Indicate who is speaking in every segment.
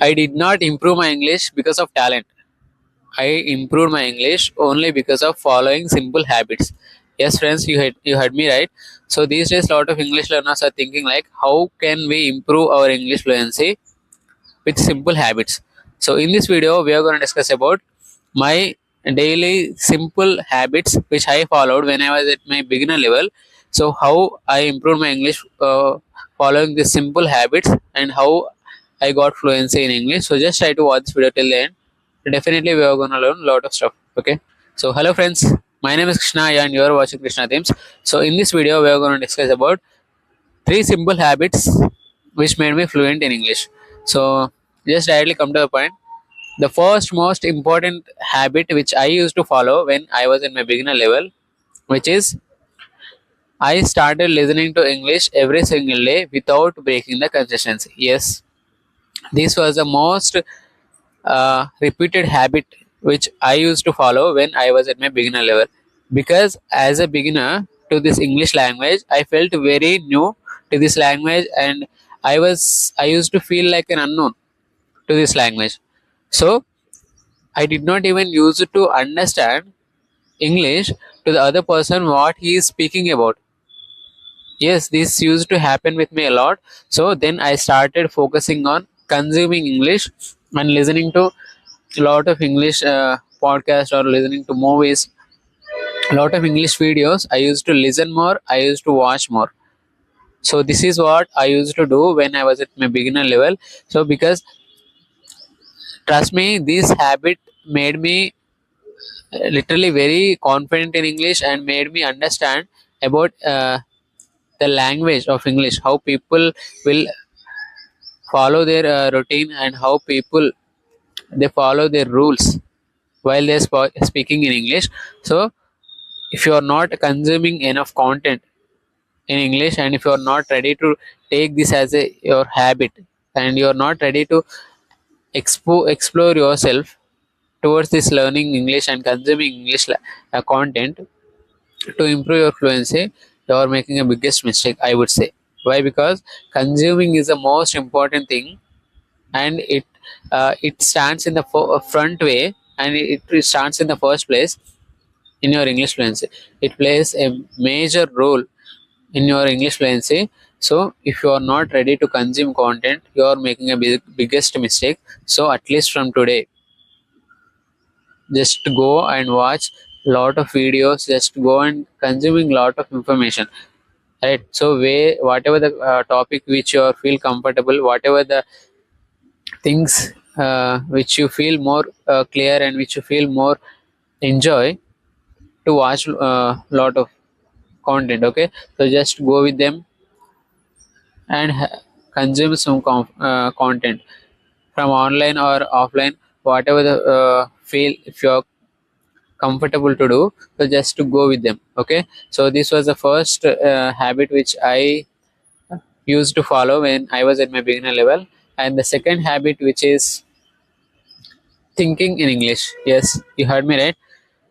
Speaker 1: I did not improve my English because of talent. I improved my English only because of following simple habits. Yes, friends, you heard me right. So these days, a lot of English learners are thinking like, how can we improve our English fluency with simple habits? So in this video, we are going to discuss about my daily simple habits which I followed when I was at my beginner level. So how I improved my English following these simple habits, and how I got fluency in English. So just try to watch this video till the end. Definitely we are gonna learn a lot of stuff. Okay. So hello friends, my name is Krishna and you are watching Krishna Themes. So in this video we are gonna discuss about three simple habits which made me fluent in English. So just directly come to the point. The first most important habit which I used to follow when I was in my beginner level, which is I started listening to English every single day without breaking the consistency. Yes, this was the most repeated habit which I used to follow when I was at my beginner level. Because as a beginner to this English language, I felt very new to this language, and I used to feel like an unknown to this language. So I did not even use it to understand English to the other person what he is speaking about. Yes, this used to happen with me a lot. So then I started focusing on consuming English and listening to a lot of English podcasts or listening to movies, a lot of English videos. I used to listen more, I used to watch more. So this is what I used to do when I was at my beginner level. So because trust me, this habit made me literally very confident in English and made me understand about the language of English, how people will follow their routine, and how people they follow their rules while they're speaking in English. So if you are not consuming enough content in English, and if you are not ready to take this as a your habit, and you are not ready to explore yourself towards this learning English and consuming English content to improve your fluency, you are making a biggest mistake, I would say. Why? Because consuming is the most important thing, and it stands in the front way, and it stands in the first place in your English fluency. It plays a major role in your English fluency. So if you are not ready to consume content, you are making a biggest mistake. So at least from today, just go and watch lot of videos, just go and consuming lot of information, right? So whatever the topic which you feel comfortable, whatever the things which you feel more clear and which you feel more enjoy to watch lot of content. Okay, so just go with them and consume some content from online or offline, whatever the feel if you're comfortable to do. So just to go with them. Okay, so this was the first habit which I used to follow when I was at my beginner level. And the second habit, which is thinking in English. Yes, you heard me right.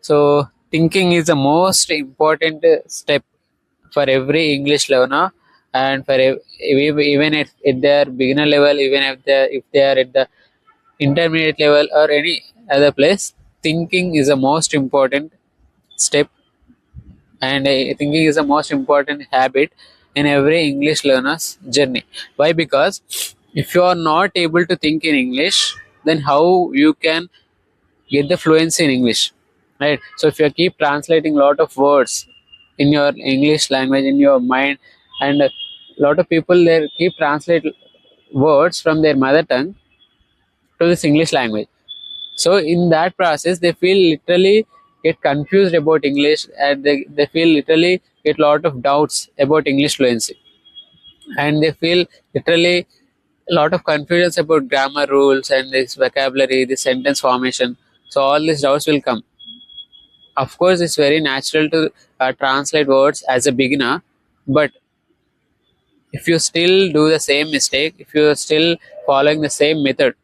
Speaker 1: So thinking is the most important step for every English learner, and for even if they are beginner level, even if they are at the intermediate level or any other place, thinking is the most important step, and thinking is the most important habit in every English learner's journey. Why? Because if you are not able to think in English, then how you can get the fluency in English, right? So if you keep translating a lot of words in your English language in your mind, and a lot of people they keep translate words from their mother tongue to this English language. So in that process, they feel literally get confused about English, and they feel literally get a lot of doubts about English fluency, and they feel literally a lot of confusions about grammar rules and this vocabulary, this sentence formation. So all these doubts will come. Of course, it's very natural to translate words as a beginner, but if you still do the same mistake, if you're still following the same method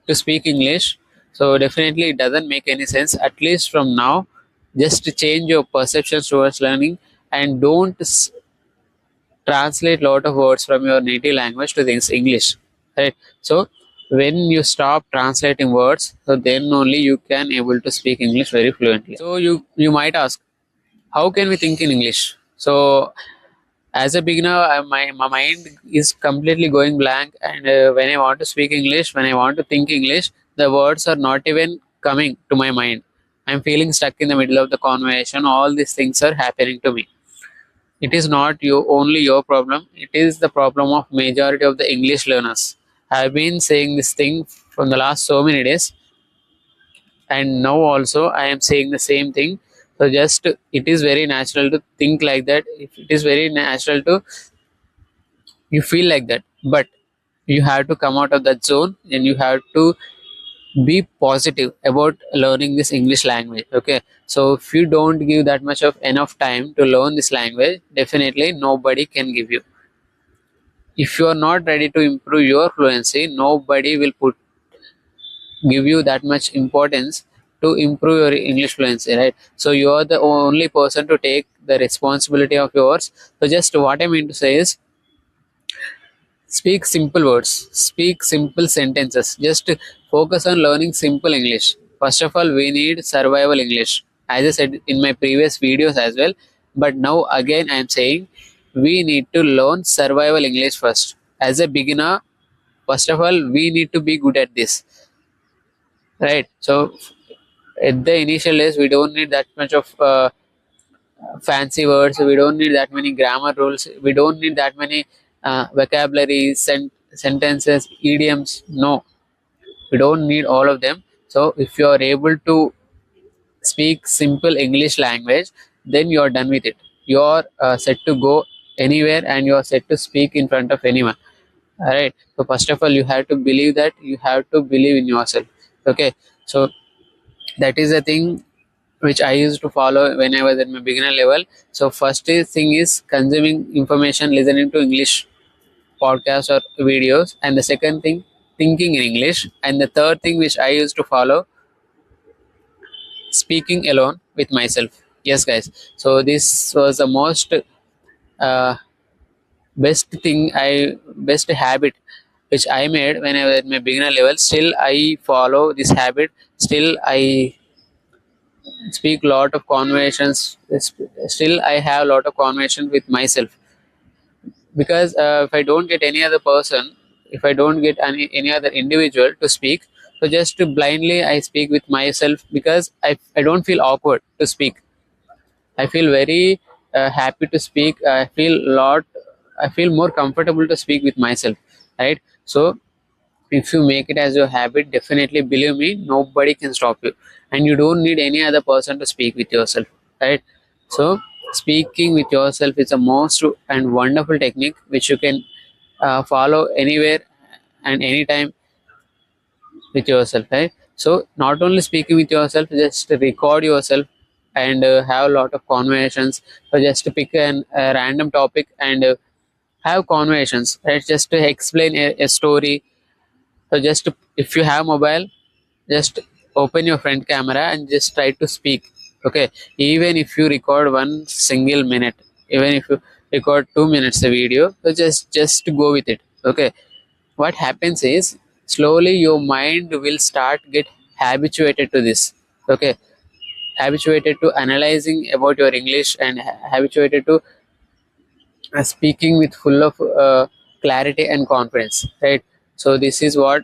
Speaker 1: to speak English, so definitely it doesn't make any sense. At least from now, just to change your perceptions towards learning, and don't translate lot of words from your native language to this English, right? So when you stop translating words, so then only you can able to speak English very fluently. So you might ask, how can we think in English? So as a beginner, my mind is completely going blank, and when I want to speak English, when I want to think English, the words are not even coming to my mind. I'm feeling stuck in the middle of the conversation. All these things are happening to me. It is not only your problem, it is the problem of majority of the English learners. I've been saying this thing from the last so many days, and now also I am saying the same thing. So just it is very natural to think like that. It is very natural to you feel like that, but you have to come out of that zone and you have to be positive about learning this English language. Okay, so if you don't give that much of enough time to learn this language, definitely nobody can give you. If you are not ready to improve your fluency, nobody will put give you that much importance to improve your English fluency, right? So you are the only person to take the responsibility of yours. So just what I mean to say is, speak simple words, speak simple sentences. Just focus on learning simple English. First of all, we need survival English, as I said in my previous videos as well. But now again, I am saying we need to learn survival English first. As a beginner, first of all, we need to be good at this, right? So at the initial days, we don't need that much of fancy words. We don't need that many grammar rules. We don't need that many vocabularies, sentences, idioms. No, we don't need all of them. So if you are able to speak simple English language, then you are done with it. You are set to go anywhere, and you are set to speak in front of anyone. All right. So first of all, you have to believe that. You have to believe in yourself. Okay. So that is the thing which I used to follow when I was at my beginner level. So thing is consuming information, listening to English podcasts or videos, and the second thing, thinking in English, and the third thing which I used to follow, speaking alone with myself. Yes, guys. So this was the most uh, best habit which I made when I was at my beginner level. Still, I follow this habit. Still, I speak lot of conversations. Still I have a lot of conversation with myself, because if I don't get any other person, if I don't get any other individual to speak, so just blindly I speak with myself, because I don't feel awkward to speak. I feel very happy to speak. I feel more comfortable to speak with myself, right? So if you make it as your habit, definitely believe me, nobody can stop you, and you don't need any other person to speak with yourself, right? So speaking with yourself is a most and wonderful technique which you can follow anywhere and anytime with yourself, right? So not only speaking with yourself, just record yourself and have a lot of conversations. So just pick a random topic and have conversations, right? Just to explain a story. So just if you have mobile, just open your front camera and just try to speak. Okay, even if you record one single minute, even if you record 2 minutes a video, so just go with it. Okay, what happens is slowly your mind will start get habituated to this. Okay, habituated to analyzing about your English, and habituated to speaking with full of clarity and confidence, right? So this is what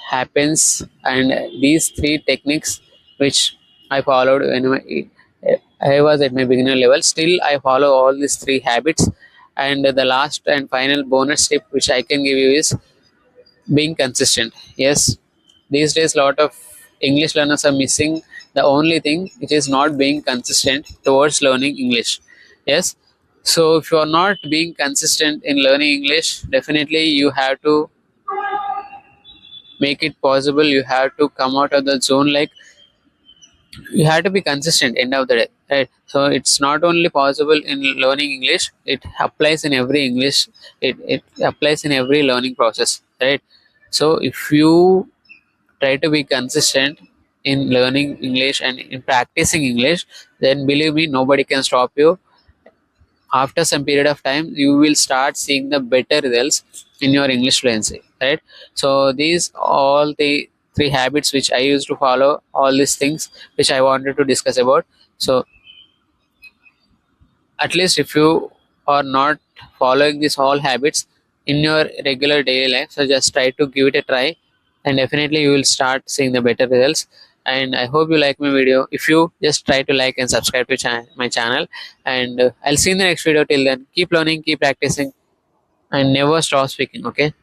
Speaker 1: happens, and these three techniques which I followed when I was at my beginner level, still I follow all these three habits. And the last and final bonus tip which I can give you is being consistent. Yes, these days a lot of English learners are missing the only thing, which is not being consistent towards learning English. Yes, so if you are not being consistent in learning English, definitely you have to make it possible. You have to come out of the zone, like you have to be consistent end of the day, right? So it's not only possible in learning English, it applies in every English. It applies in every learning process, right? So if you try to be consistent in learning English and in practicing English, then believe me, nobody can stop you. After some period of time, you will start seeing the better results in your English fluency. right? So these all the three habits which I used to follow, all these things which I wanted to discuss about. So at least if you are not following these all habits in your regular daily life, so just try to give it a try, and definitely you will start seeing the better results. And I hope you like my video. If you just try to like and subscribe to my channel, and I'll see you in the next video. Till then, keep learning, keep practicing, and never stop speaking. Okay.